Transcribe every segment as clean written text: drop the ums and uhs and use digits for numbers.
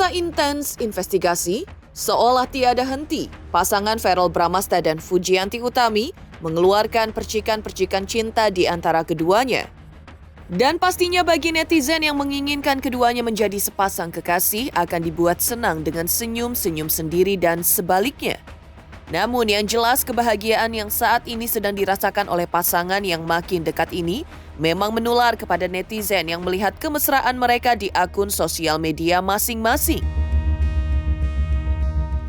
Masa intens investigasi seolah tiada henti. Pasangan Verrell Bramasta dan Fujianti Utami mengeluarkan percikan-percikan cinta di antara keduanya. Dan pastinya bagi netizen yang menginginkan keduanya menjadi sepasang kekasih akan dibuat senang dengan senyum-senyum sendiri dan sebaliknya. Namun yang jelas kebahagiaan yang saat ini sedang dirasakan oleh pasangan yang makin dekat ini memang menular kepada netizen yang melihat kemesraan mereka di akun sosial media masing-masing.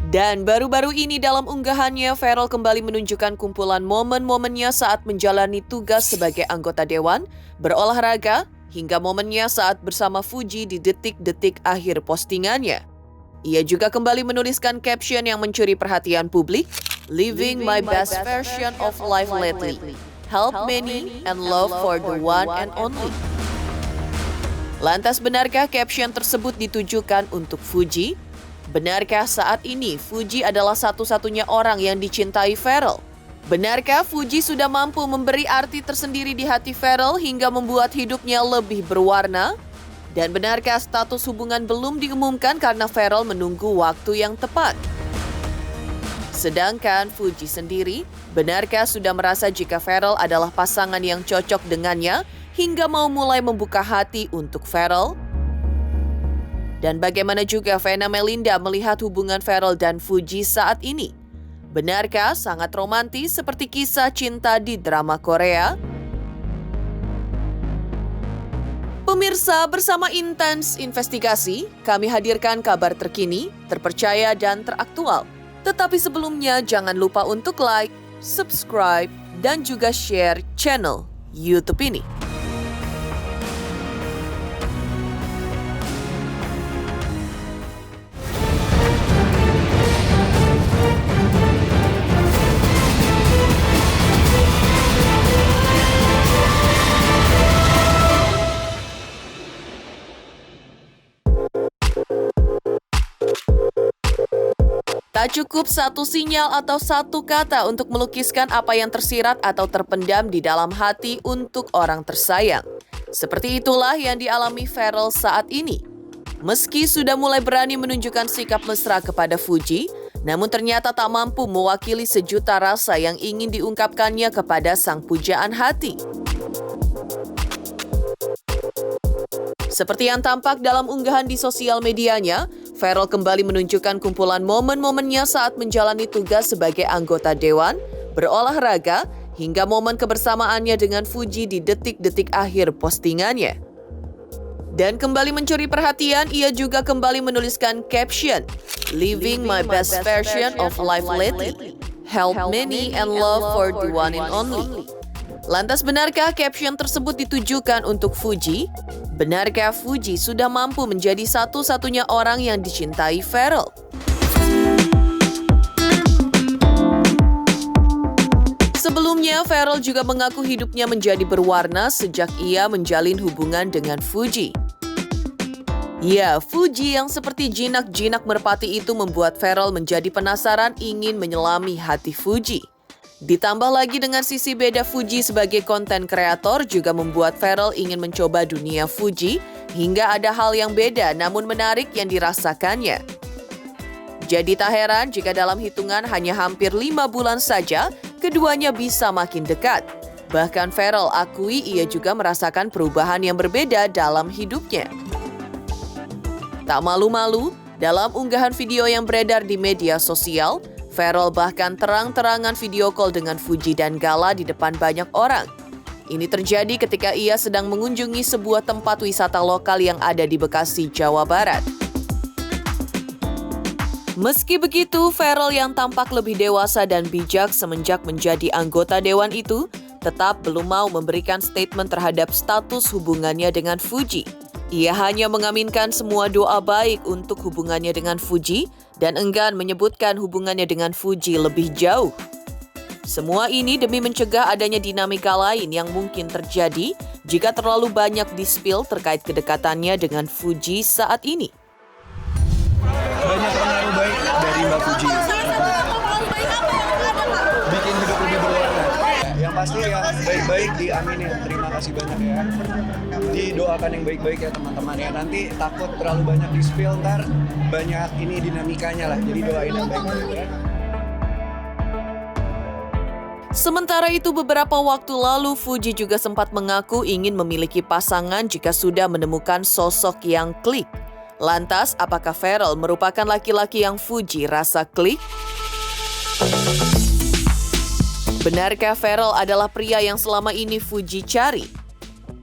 Dan baru-baru ini dalam unggahannya, Verrell kembali menunjukkan kumpulan momen-momennya saat menjalani tugas sebagai anggota dewan, berolahraga, hingga momennya saat bersama Fuji di detik-detik akhir postingannya. Ia juga kembali menuliskan caption yang mencuri perhatian publik, "Living my best version of life lately. Help many and love for the one and only." Lantas benarkah caption tersebut ditujukan untuk Fuji? Benarkah saat ini Fuji adalah satu-satunya orang yang dicintai Verrell? Benarkah Fuji sudah mampu memberi arti tersendiri di hati Verrell hingga membuat hidupnya lebih berwarna? Dan benarkah status hubungan belum diumumkan karena Verrell menunggu waktu yang tepat? Sedangkan Fuji sendiri, benarkah sudah merasa jika Verrell adalah pasangan yang cocok dengannya hingga mau mulai membuka hati untuk Verrell? Dan bagaimana juga Vena Melinda melihat hubungan Verrell dan Fuji saat ini? Benarkah sangat romantis seperti kisah cinta di drama Korea? Pemirsa, bersama Intens Investigasi, kami hadirkan kabar terkini, terpercaya dan teraktual. Tetapi sebelumnya jangan lupa untuk like, subscribe, dan juga share channel YouTube ini. Tak cukup satu sinyal atau satu kata untuk melukiskan apa yang tersirat atau terpendam di dalam hati untuk orang tersayang. Seperti itulah yang dialami Verrell saat ini. Meski sudah mulai berani menunjukkan sikap mesra kepada Fuji, namun ternyata tak mampu mewakili sejuta rasa yang ingin diungkapkannya kepada sang pujaan hati. Seperti yang tampak dalam unggahan di sosial medianya, Verrell kembali menunjukkan kumpulan momen-momennya saat menjalani tugas sebagai anggota dewan, berolahraga, hingga momen kebersamaannya dengan Fuji di detik-detik akhir postingannya. Dan kembali mencuri perhatian, ia juga kembali menuliskan caption, "Living my best version of life lately. Help many and love for the one and only." Lantas benarkah caption tersebut ditujukan untuk Fuji? Benarkah Fuji sudah mampu menjadi satu-satunya orang yang dicintai Verrell? Sebelumnya, Verrell juga mengaku hidupnya menjadi berwarna sejak ia menjalin hubungan dengan Fuji. Ya, Fuji yang seperti jinak-jinak merpati itu membuat Verrell menjadi penasaran ingin menyelami hati Fuji. Ditambah lagi dengan sisi beda Fuji sebagai konten kreator juga membuat Verrell ingin mencoba dunia Fuji hingga ada hal yang beda namun menarik yang dirasakannya. Jadi tak heran jika dalam hitungan hanya hampir 5 bulan saja, keduanya bisa makin dekat. Bahkan Verrell akui ia juga merasakan perubahan yang berbeda dalam hidupnya. Tak malu-malu, dalam unggahan video yang beredar di media sosial, Verrell bahkan terang-terangan video call dengan Fuji dan Gala di depan banyak orang. Ini terjadi ketika ia sedang mengunjungi sebuah tempat wisata lokal yang ada di Bekasi, Jawa Barat. Meski begitu, Verrell yang tampak lebih dewasa dan bijak semenjak menjadi anggota dewan itu, tetap belum mau memberikan statement terhadap status hubungannya dengan Fuji. Ia hanya mengaminkan semua doa baik untuk hubungannya dengan Fuji dan enggan menyebutkan hubungannya dengan Fuji lebih jauh. Semua ini demi mencegah adanya dinamika lain yang mungkin terjadi jika terlalu banyak di-spill terkait kedekatannya dengan Fuji saat ini. Banyak pengaruh baik dari Mbak Fuji. Bikin hidup lebih berwarna. Yang pasti yang baik-baik diaminin, terima. kasih banyak ya. Didoakan yang baik-baik ya teman-teman ya. Nanti takut terlalu banyak di spill, ntar banyak ini dinamikanya lah. Jadi doain yang baik-baik ya. Sementara itu beberapa waktu lalu Fuji juga sempat mengaku ingin memiliki pasangan jika sudah menemukan sosok yang klik. Lantas, apakah Pharrell merupakan laki-laki yang Fuji rasa klik? Benarkah Pharrell adalah pria yang selama ini Fuji cari?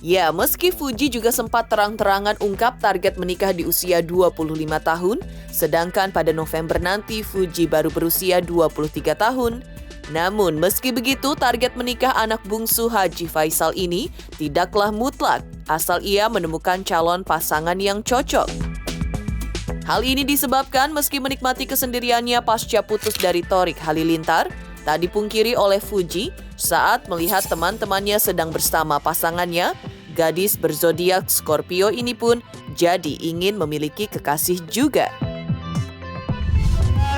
Ya, meski Fuji juga sempat terang-terangan ungkap target menikah di usia 25 tahun, sedangkan pada November nanti Fuji baru berusia 23 tahun. Namun, meski begitu, target menikah anak bungsu Haji Faisal ini tidaklah mutlak, asal ia menemukan calon pasangan yang cocok. Hal ini disebabkan meski menikmati kesendiriannya pasca putus dari Thorik Halilintar, tak dipungkiri oleh Fuji saat melihat teman-temannya sedang bersama pasangannya, gadis berzodiak Scorpio ini pun jadi ingin memiliki kekasih juga.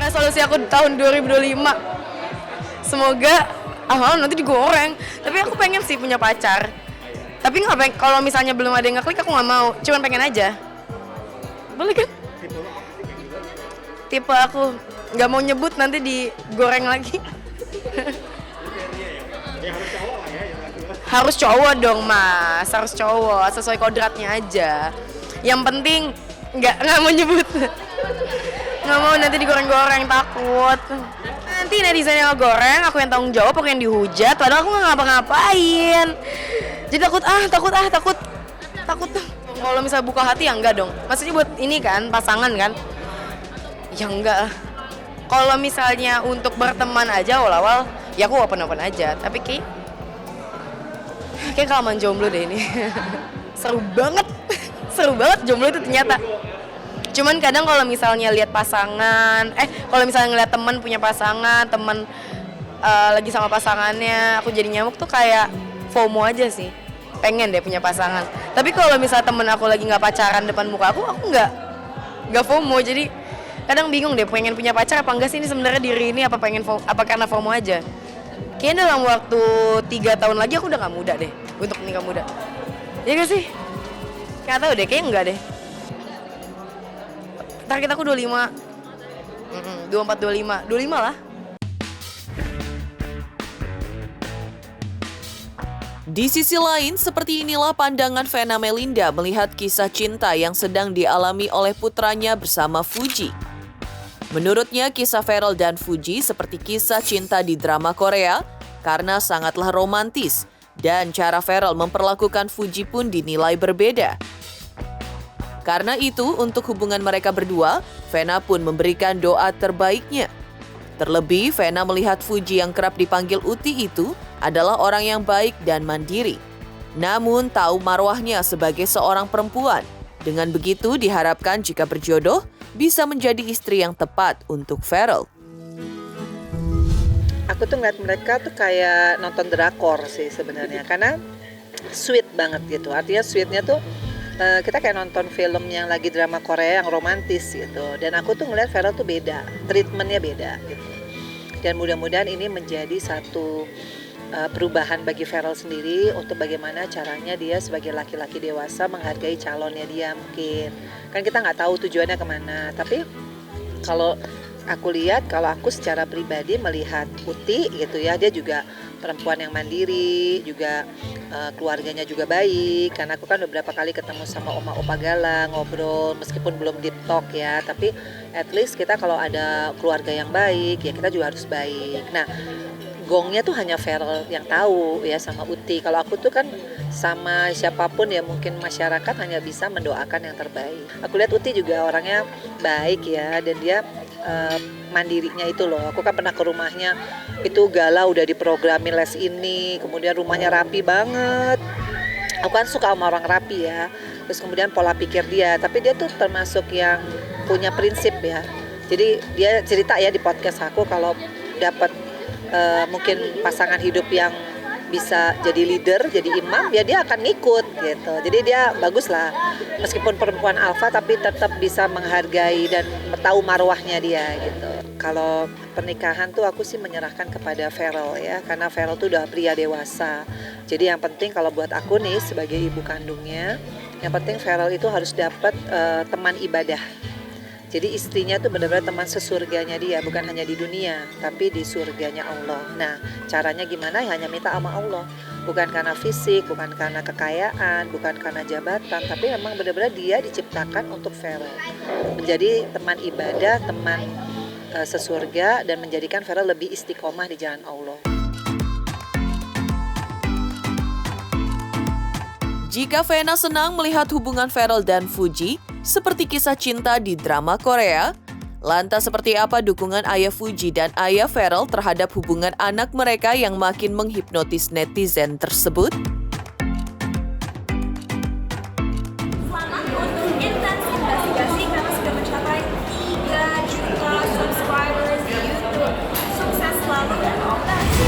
Resolusi aku tahun 2025. Semoga nanti digoreng. Tapi aku pengen sih punya pacar. Tapi nggak pengen, kalau misalnya belum ada yang ngeklik aku nggak mau. Cuman pengen aja. Boleh kan? Tipe aku nggak mau nyebut nanti digoreng lagi. Harus cowok dong mas, harus cowok sesuai kodratnya aja. Yang penting nggak mau nyebut. Nggak mau nanti digoreng-goreng, takut. Nanti netizen yang ngegoreng, aku yang tanggung jawab, aku yang dihujat, padahal aku nggak ngapa-ngapain. Jadi takut. Kalau misalnya buka hati ya enggak dong. Maksudnya buat ini kan, pasangan kan? Ya enggak lah. Kalau misalnya untuk berteman aja awal-awal, ya aku open-open aja. Tapi kayak kelamaan jomblo deh ini. Seru banget jomblo itu ternyata. Cuman kadang kalau misalnya lihat pasangan, kalau misalnya ngeliat teman punya pasangan, teman lagi sama pasangannya, aku jadi nyamuk tuh kayak FOMO aja sih. Pengen deh punya pasangan. Tapi kalau misalnya temen aku lagi nggak pacaran depan muka aku nggak FOMO. Jadi kadang bingung deh pengen punya pacar apa enggak sih ini sebenarnya diri ini apa karena FOMO aja. Kayaknya dalam waktu 3 tahun lagi aku udah nggak muda deh untuk nikah muda. Iya gak sih? Nggak tahu deh, kayaknya enggak deh. Target aku 25, 25 lah. Di sisi lain, seperti inilah pandangan Vena Melinda melihat kisah cinta yang sedang dialami oleh putranya bersama Fuji. Menurutnya, kisah Pharrell dan Fuji seperti kisah cinta di drama Korea karena sangatlah romantis dan cara Pharrell memperlakukan Fuji pun dinilai berbeda. Karena itu, untuk hubungan mereka berdua, Vena pun memberikan doa terbaiknya. Terlebih, Vena melihat Fuji yang kerap dipanggil Uti itu adalah orang yang baik dan mandiri. Namun, tahu marwahnya sebagai seorang perempuan. Dengan begitu, diharapkan jika berjodoh, bisa menjadi istri yang tepat untuk Pharrell. Aku tuh ngeliat mereka tuh kayak nonton drakor sih sebenarnya. Karena sweet banget gitu. Artinya sweetnya tuh kita kayak nonton film yang lagi drama Korea yang romantis gitu. Dan aku tuh ngeliat Pharrell tuh beda, treatmentnya beda gitu. Dan mudah-mudahan ini menjadi satu perubahan bagi Pharrell sendiri untuk bagaimana caranya dia sebagai laki-laki dewasa menghargai calonnya dia mungkin. Kan kita nggak tahu tujuannya kemana. Tapi kalau aku secara pribadi melihat Uti gitu ya, dia juga perempuan yang mandiri, juga keluarganya juga baik. Karena aku kan beberapa kali ketemu sama Oma Gala, ngobrol meskipun belum deep talk ya, tapi at least kita kalau ada keluarga yang baik ya kita juga harus baik. Nah, gongnya tuh hanya Pharrell yang tahu ya sama Uti. Kalau aku tuh kan sama siapapun ya mungkin masyarakat hanya bisa mendoakan yang terbaik. Aku lihat Uti juga orangnya baik ya, dan dia mandirinya itu loh. Aku kan pernah ke rumahnya, itu Gala udah diprogramin les ini, kemudian rumahnya rapi banget. Aku kan suka sama orang rapi ya. Terus kemudian pola pikir dia, tapi dia tuh termasuk yang punya prinsip ya. Jadi dia cerita ya di podcast aku kalau dapat mungkin pasangan hidup yang bisa jadi leader, jadi imam, ya dia akan ngikut gitu. Jadi dia bagus lah, meskipun perempuan alfa tapi tetap bisa menghargai dan tahu marwahnya dia gitu. Kalau pernikahan tuh aku sih menyerahkan kepada Pharrell ya, karena Pharrell tuh udah pria dewasa. Jadi yang penting kalau buat aku nih sebagai ibu kandungnya, yang penting Farel itu harus dapat teman ibadah. Jadi istrinya tuh benar-benar teman sesurganya dia, bukan hanya di dunia, tapi di surganya Allah. Nah, caranya gimana? Ya hanya minta sama Allah. Bukan karena fisik, bukan karena kekayaan, bukan karena jabatan, tapi memang benar-benar dia diciptakan untuk Farel. Menjadi teman ibadah, teman sesurga, dan menjadikan Farel lebih istiqomah di jalan Allah. Jika Vena senang melihat hubungan Farel dan Fuji, seperti kisah cinta di drama Korea, lantas seperti apa dukungan ayah Fuji dan ayah Farel terhadap hubungan anak mereka yang makin menghipnotis netizen tersebut? Selamat untuk Intens Investigasi karena sudah mencapai 3 juta subscribers di YouTube. Sukses selalu dan all the best.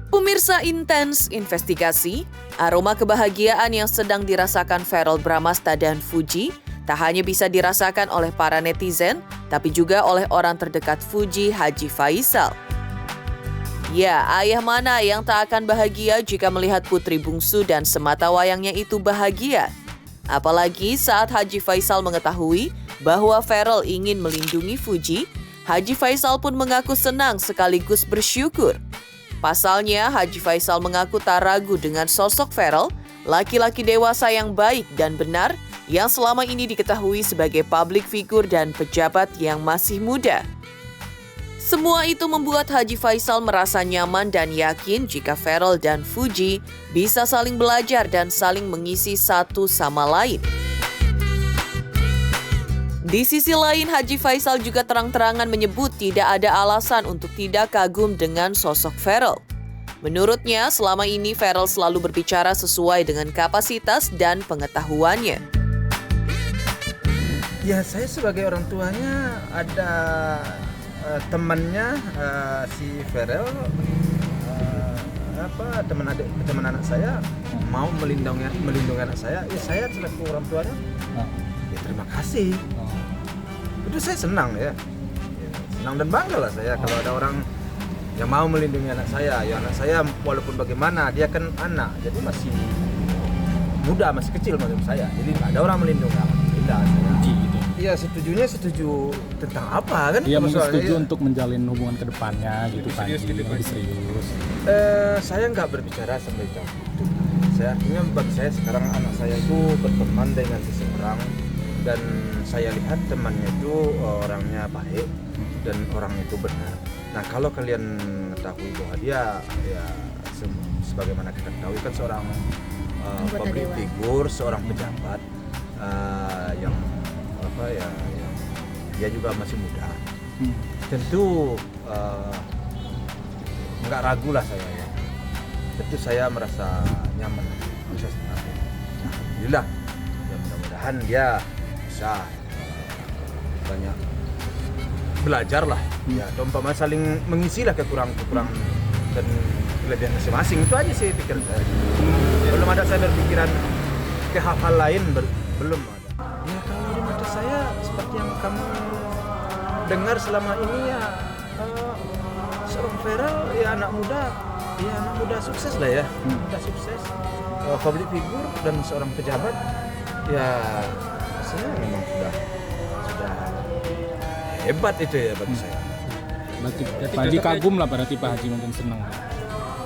Pemirsa Intens Investigasi, aroma kebahagiaan yang sedang dirasakan Farel Bramasta dan Fuji tak hanya bisa dirasakan oleh para netizen, tapi juga oleh orang terdekat Fuji, Haji Faisal. Ya, ayah mana yang tak akan bahagia jika melihat putri bungsu dan semata wayangnya itu bahagia? Apalagi saat Haji Faisal mengetahui bahwa Farel ingin melindungi Fuji, Haji Faisal pun mengaku senang sekaligus bersyukur. Pasalnya, Haji Faisal mengaku tak ragu dengan sosok Farel, laki-laki dewasa yang baik dan benar yang selama ini diketahui sebagai public figure dan pejabat yang masih muda. Semua itu membuat Haji Faisal merasa nyaman dan yakin jika Farel dan Fuji bisa saling belajar dan saling mengisi satu sama lain. Di sisi lain, Haji Faisal juga terang-terangan menyebut tidak ada alasan untuk tidak kagum dengan sosok Farel. Menurutnya, selama ini Farel selalu berbicara sesuai dengan kapasitas dan pengetahuannya. Ya, saya sebagai orang tuanya ada temannya si Farel, teman anak saya mau melindungi anak saya. Ya, saya selaku orang tuanya, ya terima kasih. Itu saya senang ya, senang dan bangga lah saya kalau ada orang yang mau melindungi anak saya. Ya, anak saya walaupun bagaimana dia kan anak, jadi masih muda, masih kecil macam saya. Jadi ada orang melindungi, alhamdulillah. Iya, setuju tentang apa kan? Iya, mungkin setuju untuk menjalin hubungan ke depannya gitu kan. Lebih serius. Saya nggak berbicara sampai itu. Saya artinya bagi saya sekarang anak saya itu berteman dengan seseorang dan saya lihat temannya itu orangnya baik dan orang itu benar. Nah, kalau kalian ketahui bahwa dia ya sebagaimana kita ketahui kan seorang public figure, seorang pejabat yang dia juga masih muda. Tentu nggak ragu lah saya ya. Tentu saya merasa nyaman, merasa senang. Alhamdulillah. Ya, mudah-mudahan dia bisa banyak belajar lah. Ya, umpama saling mengisi lah kekurangan dan kelebihan masing-masing. Itu aja sih pikiran saya. Belum ada saya berpikiran ke hal-hal lain, belum ada. Ya, kalau di mata saya seperti yang kamu dengar selama ini ya, seorang Farel ya anak muda sukses lah ya, muda sukses, public figure dan seorang pejabat ya, saya memang sudah hebat itu ya bagi saya. Berarti Pak Haji kagum lah, berarti Pak Haji mungkin senang.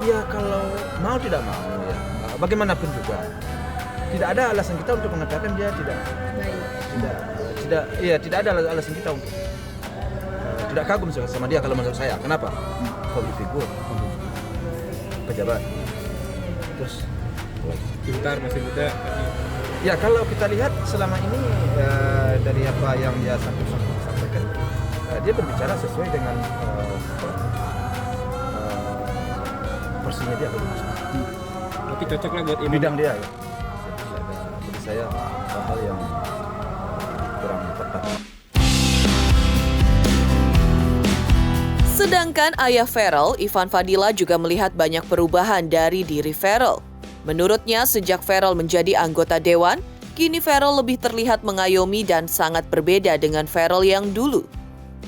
Ya, kalau mau tidak mau ya, bagaimanapun juga tidak ada alasan kita untuk mengatakan dia tidak ada alasan kita untuk tidak kagum sama dia kalau menurut saya. Kenapa? Public figure, pejabat, terus Pintar, masih muda. ya kalau kita lihat selama ini dari apa yang dia sampaikan, dia berbicara sesuai dengan porsinya dia kalau Berarti cocok lah buat ini. bidang dia ya. Bagi saya hal yang kurang tepat. Sedangkan ayah Farel, Ivan Fadila juga melihat banyak perubahan dari diri Farel. Menurutnya, sejak Farel menjadi anggota dewan, kini Ferrell lebih terlihat mengayomi dan sangat berbeda dengan Ferrell yang dulu.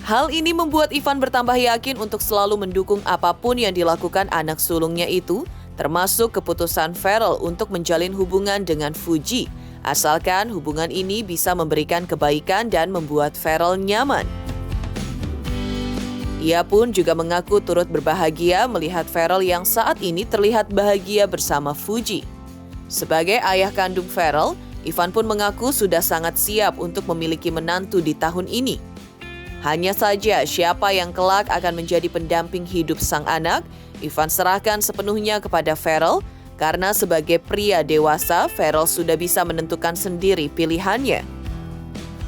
Hal ini membuat Ivan bertambah yakin untuk selalu mendukung apapun yang dilakukan anak sulungnya itu, termasuk keputusan Ferrell untuk menjalin hubungan dengan Fuji, asalkan hubungan ini bisa memberikan kebaikan dan membuat Ferrell nyaman. Ia pun juga mengaku turut berbahagia melihat Ferrell yang saat ini terlihat bahagia bersama Fuji. Sebagai ayah kandung Ferrell, Ivan pun mengaku sudah sangat siap untuk memiliki menantu di tahun ini. Hanya saja siapa yang kelak akan menjadi pendamping hidup sang anak, Ivan serahkan sepenuhnya kepada Ferrell, karena sebagai pria dewasa, Ferrell sudah bisa menentukan sendiri pilihannya.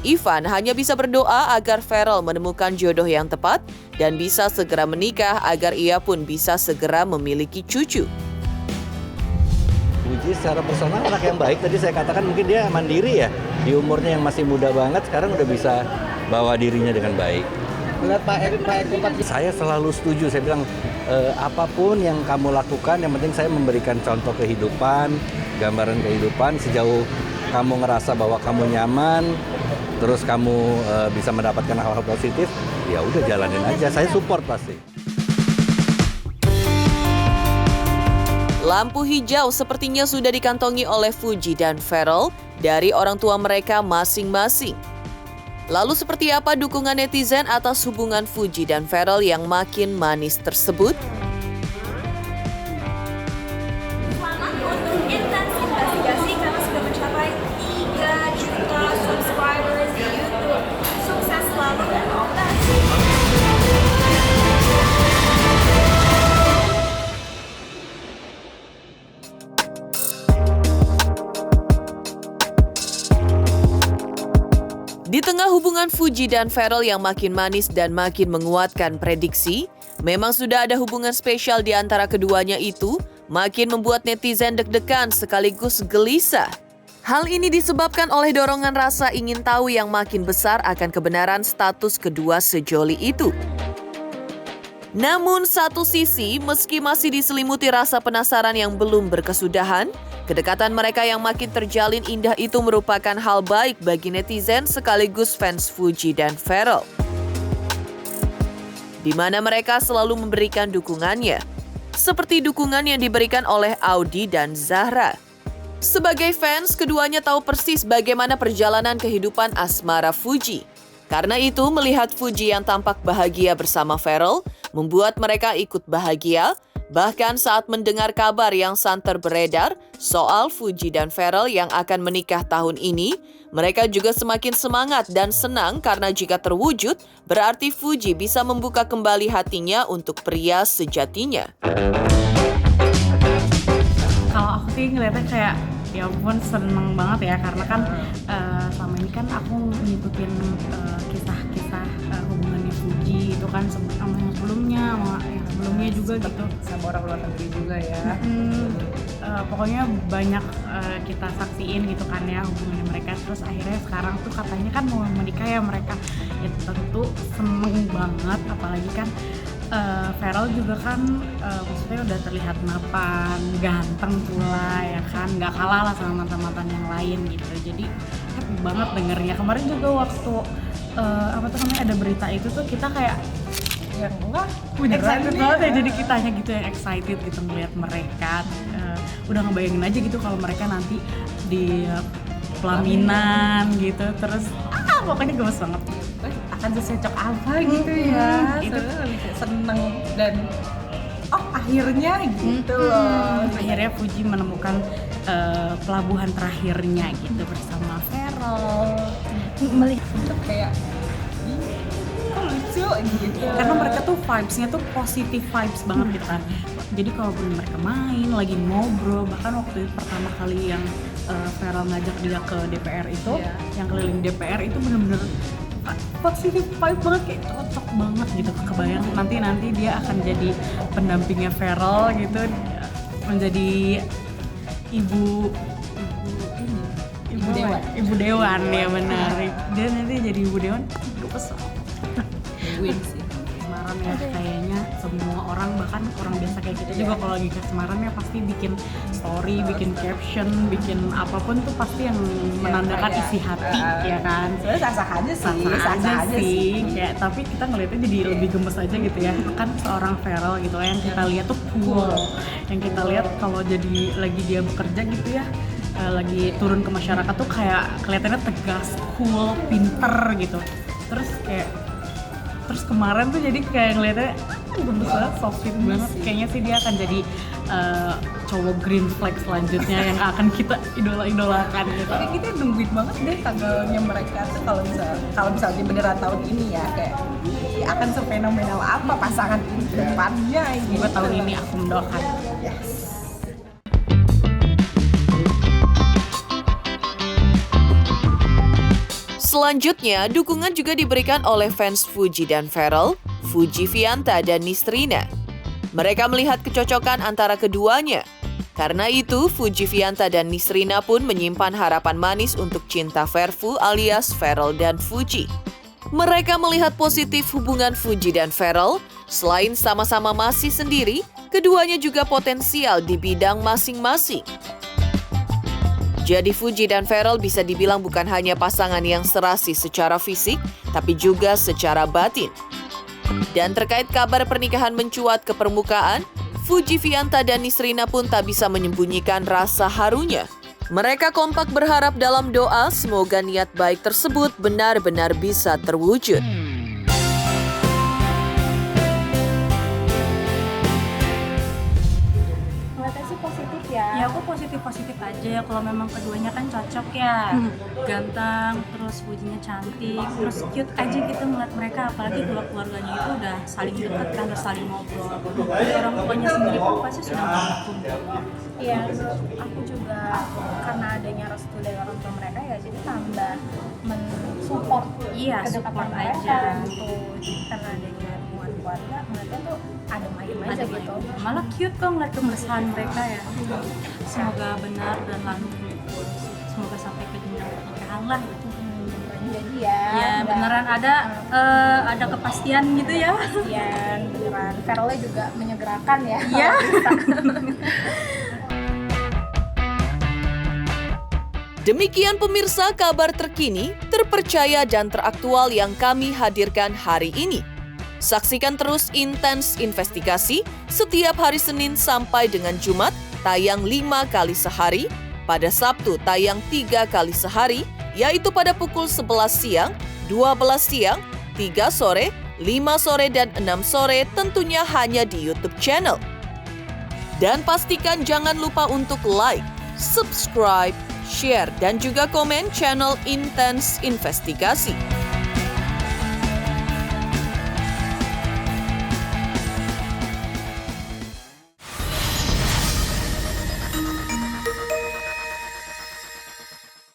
Ivan hanya bisa berdoa agar Ferrell menemukan jodoh yang tepat dan bisa segera menikah agar ia pun bisa segera memiliki cucu. Fuji secara personal anak yang baik, tadi saya katakan mungkin dia mandiri ya, di umurnya yang masih muda banget, sekarang udah bisa bawa dirinya dengan baik. Melihat Pak Eko, Saya selalu setuju, saya bilang apapun yang kamu lakukan, yang penting saya memberikan contoh kehidupan, gambaran kehidupan, sejauh kamu ngerasa bahwa kamu nyaman, terus kamu bisa mendapatkan hal-hal positif, ya udah jalanin aja, saya support pasti. Lampu hijau sepertinya sudah dikantongi oleh Fuji dan Ferrell dari orang tua mereka masing-masing. Lalu seperti apa dukungan netizen atas hubungan Fuji dan Ferrell yang makin manis tersebut? Selamat untuk Intense Investigasi karena sudah mencapai 3 juta subscribers di YouTube. Sukses selalu dan all the best. Di tengah hubungan Fuji dan Ferrell yang makin manis dan makin menguatkan prediksi, memang sudah ada hubungan spesial di antara keduanya itu, makin membuat netizen deg-degan sekaligus gelisah. Hal ini disebabkan oleh dorongan rasa ingin tahu yang makin besar akan kebenaran status kedua sejoli itu. Namun satu sisi, meski masih diselimuti rasa penasaran yang belum berkesudahan, kedekatan mereka yang makin terjalin indah itu merupakan hal baik bagi netizen sekaligus fans Fuji dan Ferrell, di mana mereka selalu memberikan dukungannya, seperti dukungan yang diberikan oleh Audi dan Zahra. Sebagai fans, keduanya tahu persis bagaimana perjalanan kehidupan asmara Fuji. Karena itu, melihat Fuji yang tampak bahagia bersama Ferrell membuat mereka ikut bahagia. Bahkan saat mendengar kabar yang santer beredar soal Fuji dan Ferrell yang akan menikah tahun ini, mereka juga semakin semangat dan senang karena jika terwujud, berarti Fuji bisa membuka kembali hatinya untuk pria sejatinya. Kalau aku sih ngeliatnya kayak ya ampun seneng banget ya, karena kan selama ini kan aku ngikutin kisah-kisah hubungannya Fuji itu kan sama yang sebelumnya, sama yang sebelumnya juga gitu, sama orang luar negeri juga ya. Pokoknya banyak kita saksiin gitu kan ya hubungannya mereka, terus akhirnya sekarang tuh katanya kan mau menikah ya mereka, ya tentu seneng banget, apalagi kan Ferrell juga kan maksudnya udah terlihat mapan, ganteng pula ya kan, nggak kalah lah sama mantan-mantan yang lain gitu, jadi happy banget dengernya. Kemarin juga waktu ada berita itu tuh kita kayak Yang enggak excited banget ya, jadi kitanya gitu yang excited gitu melihat mereka, udah ngebayangin aja gitu kalau mereka nanti di pelaminan gitu, terus pokoknya gemes banget. akan secocok apa gitu ya. Itu lebih seneng dan akhirnya gitu loh. Akhirnya Fuji menemukan pelabuhan terakhirnya gitu bersama Ferrell. Melihat Itu kayak kok lucu gitu. karena mereka tuh vibes-nya tuh positif vibes banget gitu kan. Jadi kalaupun mereka main, lagi ngobrol, bahkan waktu pertama kali yang Ferrell ngajak dia ke DPR itu, yang keliling DPR itu bener-bener positif vibe banget, kayak cocok banget gitu. Kebayang nanti dia akan jadi pendampingnya Ferrell gitu, menjadi ibu dewan ya benar. Dia nanti jadi ibu dewan, gue kesel. Win sih. Semarang ya, kayaknya semua orang, bahkan orang biasa kayak kita juga kalau lagi ke Semarang ya pasti bikin story, bikin caption, bikin apapun tuh pasti yang menandakan isi hati ya kan. Sebenarnya sah-sah aja sih, Sah-sah aja sih. Kayak, tapi kita ngeliatnya jadi lebih gemes aja gitu ya. Kan seorang Feral gitu yang kita lihat tuh cool, yang kita lihat kalau jadi lagi dia bekerja gitu ya, lagi turun ke masyarakat tuh kayak kelihatannya tegas, cool, pinter gitu. Terus kemarin tuh jadi kayak ngeliatnya gemes banget, so sweet banget. Kayaknya sih dia akan jadi cowok green flag selanjutnya yang akan kita idolakan gitu. Jadi kita nungguin banget deh tanggalnya mereka tuh kalau misalnya beneran tahun ini ya, kayak akan sefenomenal apa pasangan ini ke depannya ini. Semoga tahun ini aku mendoakan. Yes. Selanjutnya, dukungan juga diberikan oleh fans Fuji dan Feral, Fuji Vianta dan Nistrina. Mereka melihat kecocokan antara keduanya. Karena itu, Fuji Vianta dan Nistrina pun menyimpan harapan manis untuk cinta Verfu alias Feral dan Fuji. Mereka melihat positif hubungan Fuji dan Feral, selain sama-sama masih sendiri, keduanya juga potensial di bidang masing-masing. Jadi Fuji dan Feral bisa dibilang bukan hanya pasangan yang serasi secara fisik, tapi juga secara batin. Dan terkait kabar pernikahan mencuat ke permukaan, Fuji Vianta dan Nistrina pun tak bisa menyembunyikan rasa harunya. Mereka kompak berharap dalam doa semoga niat baik tersebut benar-benar bisa terwujud. Ngeliatnya sih positif ya. Ya aku positif aja ya, kalau memang keduanya kan cocok ya, ganteng, terus Fujinya cantik, terus cute aja gitu ngeliat mereka, apalagi keluarganya itu udah saling dekat kan, udah saling ngobrol. Jadi orang tuanya sendiri pun pasti sudah mendukung. Iya, aku juga karena adanya restu dari orang tua mereka ya, jadi tambah mensupport Iya, kedekatan support mereka aja. gitu. Karena adanya hubungan keluarga, ngeliatnya tuh adem-ayem aja Adem gitu. aja. Malah cute kok ngeliat kebersamaan mereka ya. Semoga benar dan langgeng. Semoga sampai ke jenjang pernikahan lah. Jadi ya, Ya beneran ada kepastian gitu ya. kepastian, beneran. Feralnya juga menyegerakan ya. Iya. Demikian pemirsa kabar terkini, terpercaya dan teraktual yang kami hadirkan hari ini. Saksikan terus Intens Investigasi setiap hari Senin sampai dengan Jumat, tayang 5 kali sehari, pada Sabtu tayang 3 kali sehari, yaitu pada pukul 11 siang, 12 siang, 3 sore, 5 sore, dan 6 sore tentunya hanya di YouTube channel. Dan pastikan jangan lupa untuk like, subscribe, share, dan juga komen channel Intens Investigasi.